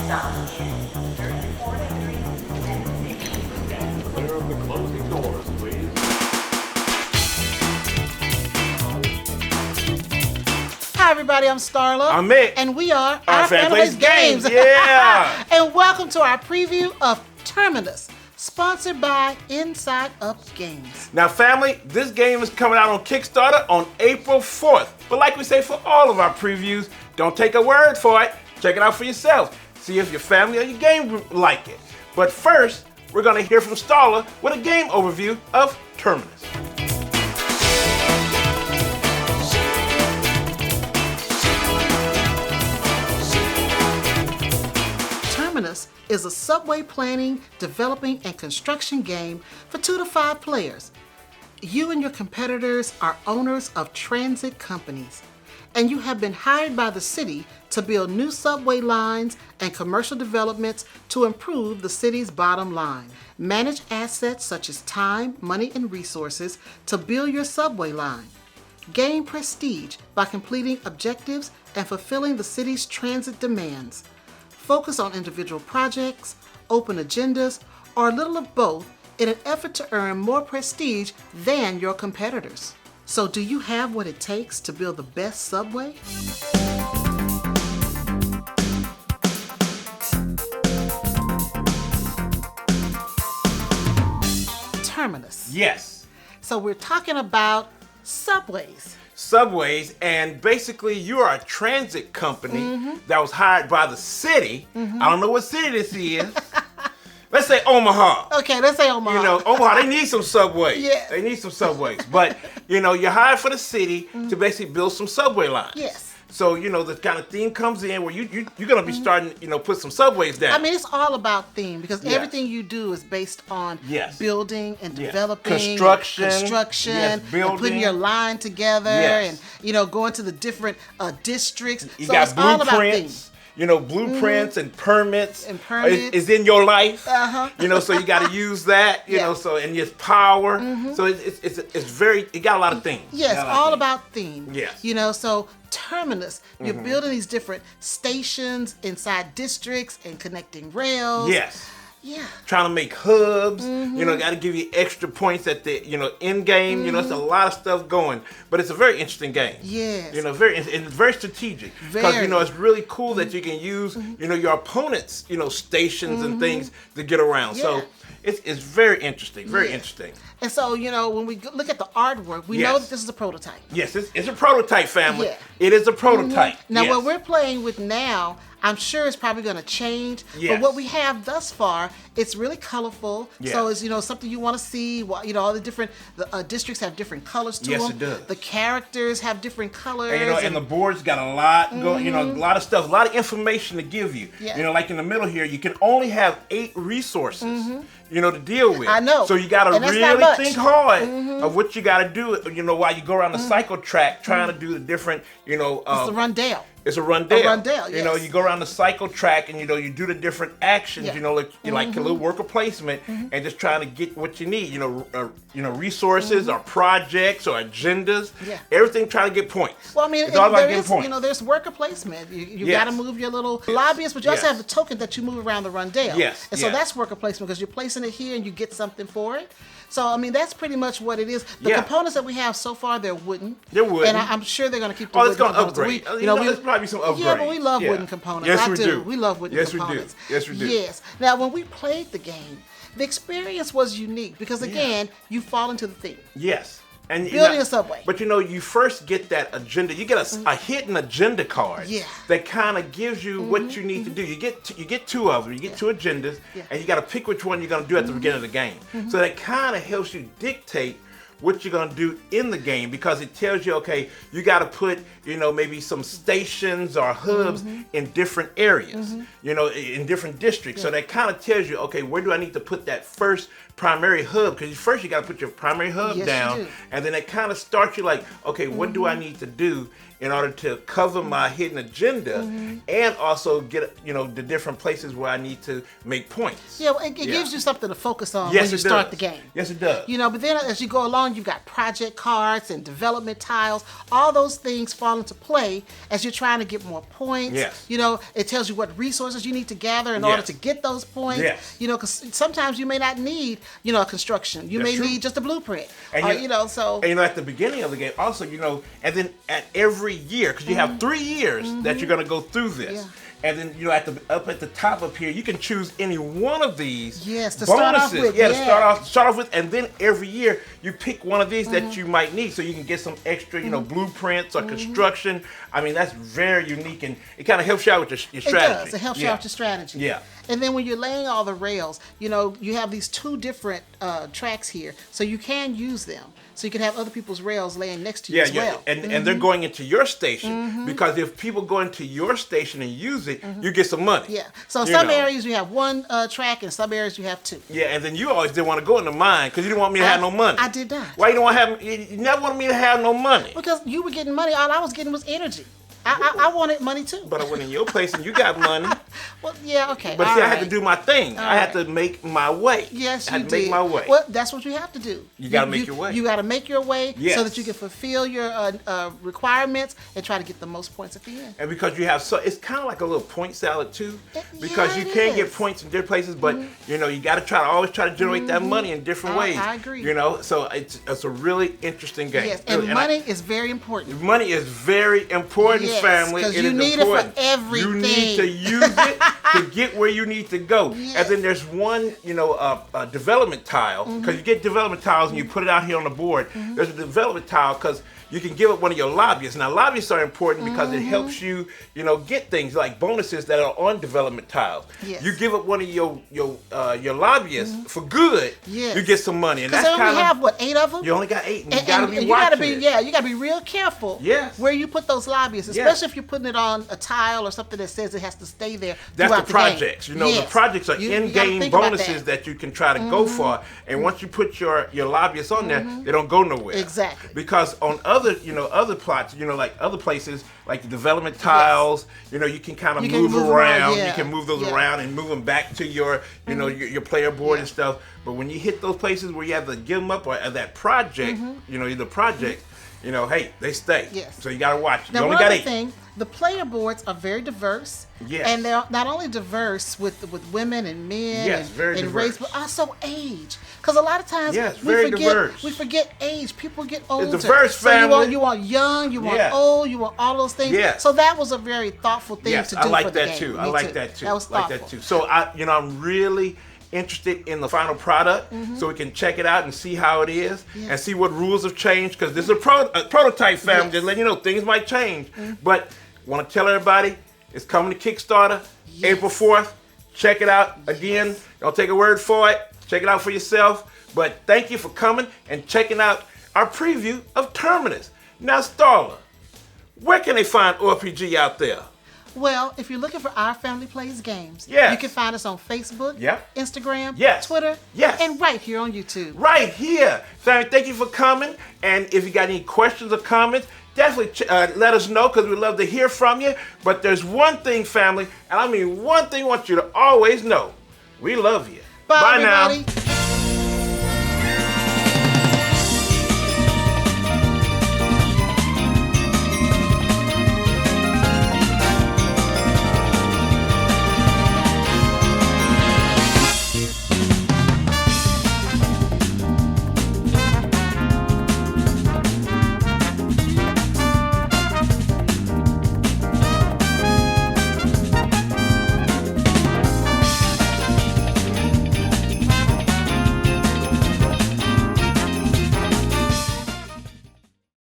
stop in 34 degrees and Clear of the closing doors, please. Hi everybody, I'm Starla. I'm Mik. And we are Our Fan Plays Games. Games. Yeah. And welcome to our preview of Terminus, sponsored by Inside Up Games. Now, family, this game is coming out on Kickstarter on April 4th. But like we say for all of our previews, don't take a word for it. Check it out for yourself. See if your family or your game group like it. But first, we're going to hear from Starla with a game overview of Terminus. Terminus is a subway planning, developing, and construction game for 2 to 5 players. You and your competitors are owners of transit companies, and you have been hired by the city to build new subway lines and commercial developments to improve the city's bottom line. Manage assets such as time, money, and resources to build your subway line. Gain prestige by completing objectives and fulfilling the city's transit demands. Focus on individual projects, open agendas, or a little of both in an effort to earn more prestige than your competitors. So do you have what it takes to build the best subway? Terminus. Yes. So we're talking about subways. Subways, and basically you are a transit company that was hired by the city. I don't know what city this is. Let's say Omaha. Okay, let's say Omaha. You know, Omaha, they need some subways. Yeah. They need some subways. But, you know, you're hired for the city to basically build some subway lines. Yes. So, you know, the kind of theme comes in where you're going to be starting, you know, put some subways down. I mean, it's all about theme because Yes. everything you do is based on Yes. building and Yes. developing, Construction. yes, Building. and putting your line together, Yes. and you know, going to the different districts. You So got it's all about theme. blueprints. You know, blueprints and permits. And permits. Is in your life. Uh-huh. You know, so you got to use that. You Yeah. know, so and it's power. So it's very. It got a lot of things. Yes, It got a lot of all things. about theme. Yes. You know, so Terminus, you're building these different stations inside districts and connecting rails. Yes. Yeah. Trying to make hubs, you know, got to give you extra points at the, you know, end game. You know, it's a lot of stuff going, but it's a very interesting game. Yes. You know, and it's very strategic because you know it's really cool that you can use, you know, your opponent's, you know, stations and things to get around. Yeah. So it's very interesting, very Yeah. interesting. And so, you know, when we look at the artwork, we know Yes. that this is a prototype. Yes, it's a prototype, family. Yeah. It is a prototype. Now, yes. what we're playing with now, I'm sure it's probably going to change. Yes. But what we have thus far, it's really colorful. Yes. So it's, you know, something you want to see. You know, all the different districts have different colors to Yes, them. it does. The characters have different colors. And, you know, and the board's got a lot going, you know, a lot of stuff, a lot of information to give you. Yeah. You know, like in the middle here, you can only have 8 resources, you know, to deal with. I know. So you got to And that's not really much. think hard of what you got to do, you know, while you go around the cycle track trying to do the different, you know. It's a rundale. It's a rundale. rundale, You know, yes. you go around the cycle track and, you know, you do the different actions, Yeah. you know, like, like a little worker placement and just trying to get what you need, you know, resources or projects or agendas. Yeah. Everything trying to get points. Well, I mean, it's all about there getting is, points. you know, there's worker placement. You Yes. got to move your little lobbyists, but you also Yes. have the token that you move around the rundale. Yes, And so yes. that's worker placement because you're placing it here and you get something for it. So, I mean, that's pretty much what it is. The Yeah. components that we have so far, they're wooden. They're wooden. And I'm sure they're going to keep the Oh, wooden it's going to components. upgrade. You know, there's probably some upgrades. Yeah, but we love Yeah. wooden components. Yes, I we do. We love wooden Yes, components. we do. Yes, we do. Yes. Now, when we played the game, the experience was unique because, again, you fall into the theme. Yes. And Building a subway. But you know, you first get that agenda. You get a hidden agenda card Yeah. that kind of gives you what you need to do. You get 2 of them. You get 2 agendas, Yeah. and you got to pick which one you're going to do at the beginning of the game. So that kind of helps you dictate what you're going to do in the game because it tells you, okay, you got to put, you know, maybe some stations or hubs in different areas, you know, in different districts. So that kind of tells you, okay, where do I need to put that first primary hub? Because first you got to put your primary hub Yes, you down, do. and then it kind of starts you like, okay, what do I need to do in order to cover my hidden agenda and also get, the different places where I need to make points. Yeah, it gives you something to focus on Yes, when you it start does. the game. Yes, it does. But then as you go along, you've got project cards and development tiles. All those things fall into play as you're trying to get more points. Yes. It tells you what resources you need to gather in order to get those points. Yes. Because sometimes you may not need, a construction. You That's may true. need just a blueprint. And So. And at the beginning of the game, also, and then at every year, because you have 3 years that you're going to go through this. Yeah. And then, up at the top up here, you can choose any one of these Yes, to bonuses. start off with, Yeah, yeah. to start off with, and then every year you pick one of these that you might need, so you can get some extra, blueprints or construction. I mean, that's very unique, and it kind of helps you out with your strategy. It does. It helps you out with your strategy. Yeah. And then when you're laying all the rails, you have these 2 different tracks here, so you can use them. So you can have other people's rails laying next to you as well. And they're going into your station because if people go into your station and use it, you get some money. Yeah. So in some areas you have 1 track, and some areas you have 2. Yeah, and then you always didn't want to go into mine because you didn't want me to have no money. I did not. Why you don't want to have? You never wanted me to have no money. Because you were getting money. All I was getting was energy. I wanted money too. But I went in your place and you got money. Well, yeah, okay. But all see, right. I had to do my thing. I had to make my way. Yes, I had you to make did. my way. Well, that's what you have to do. You gotta make your way. You got to make your way Yes. so that you can fulfill your requirements and try to get the most points at the end. And because you have it's kind of like a little point salad too, because Yeah, you it can get is. points in different places, but you got to always try to generate that money in different ways. I agree. So it's a really interesting game. Yes, and Really. money is very important. Money is very important, Yes, family. 'cause It you is need it for important. You need everything. to use it to get where you need to go. Yes. And then there's one, a development tile, because you get development tiles and you put it out here on the board. There's a development tile because you can give it one of your lobbyists. Now, lobbyists are important because it helps you, get things like bonuses that are on development tiles. Yes. You give it one of your lobbyists for good, Yes. you get some money. And Because that's they only kind have, of, what, 8 of them? you only got 8, and you And got to be you gotta watching it. you gotta be real careful. Yes. Where you put those lobbyists, Yes. especially if you're putting it on a tile or something that says it has to stay there. That's throughout the game. projects. The Yes. projects are You gotta in-game think about bonuses that you can try to go for. And once you put your lobbyists on there, they don't go nowhere. Exactly. Because on other plots, like other places, like the development tiles, you can kind of You can move move around. around, yeah. You can move those Yeah. around and move them back to your, your player board Yeah. and stuff. But when you hit those places where you have to give them up or that project, either project, hey, they stay. Yes. So you got to watch. Now, You only one got other 8. thing, the player boards are very diverse. Yes. And they're not only diverse with women and men Yes, very and race, diverse. but also age. Because a lot of times Yes, we very forget diverse. we forget age. People get older. diverse, so family. you want young, you want Yeah. old, you want all those things. Yes. So that was a very thoughtful thing Yes, to do I like for the that game. too. Me I like that too. That was like thoughtful. that too. So I'm really interested in the final product, so we can check it out and see how it is, Yes. and see what rules have changed. Because this is a prototype, family. Yes. Just letting you know things might change. But want to tell everybody it's coming to Kickstarter, April 4th. Check it out again. Don't take a word for it. Check it out for yourself. But thank you for coming and checking out our preview of Terminus. Now, Starla, where can they find OFPG out there? Well, if you're looking for Our Family Plays Games, Yes. you can find us on Facebook, Yep. Instagram, Yes. Twitter, Yes. and right here on YouTube. Right here. Family, thank you for coming. And if you got any questions or comments, definitely let us know because we'd love to hear from you. But there's one thing, family, and I mean one thing I want you to always know. We love you. Bye now. everybody.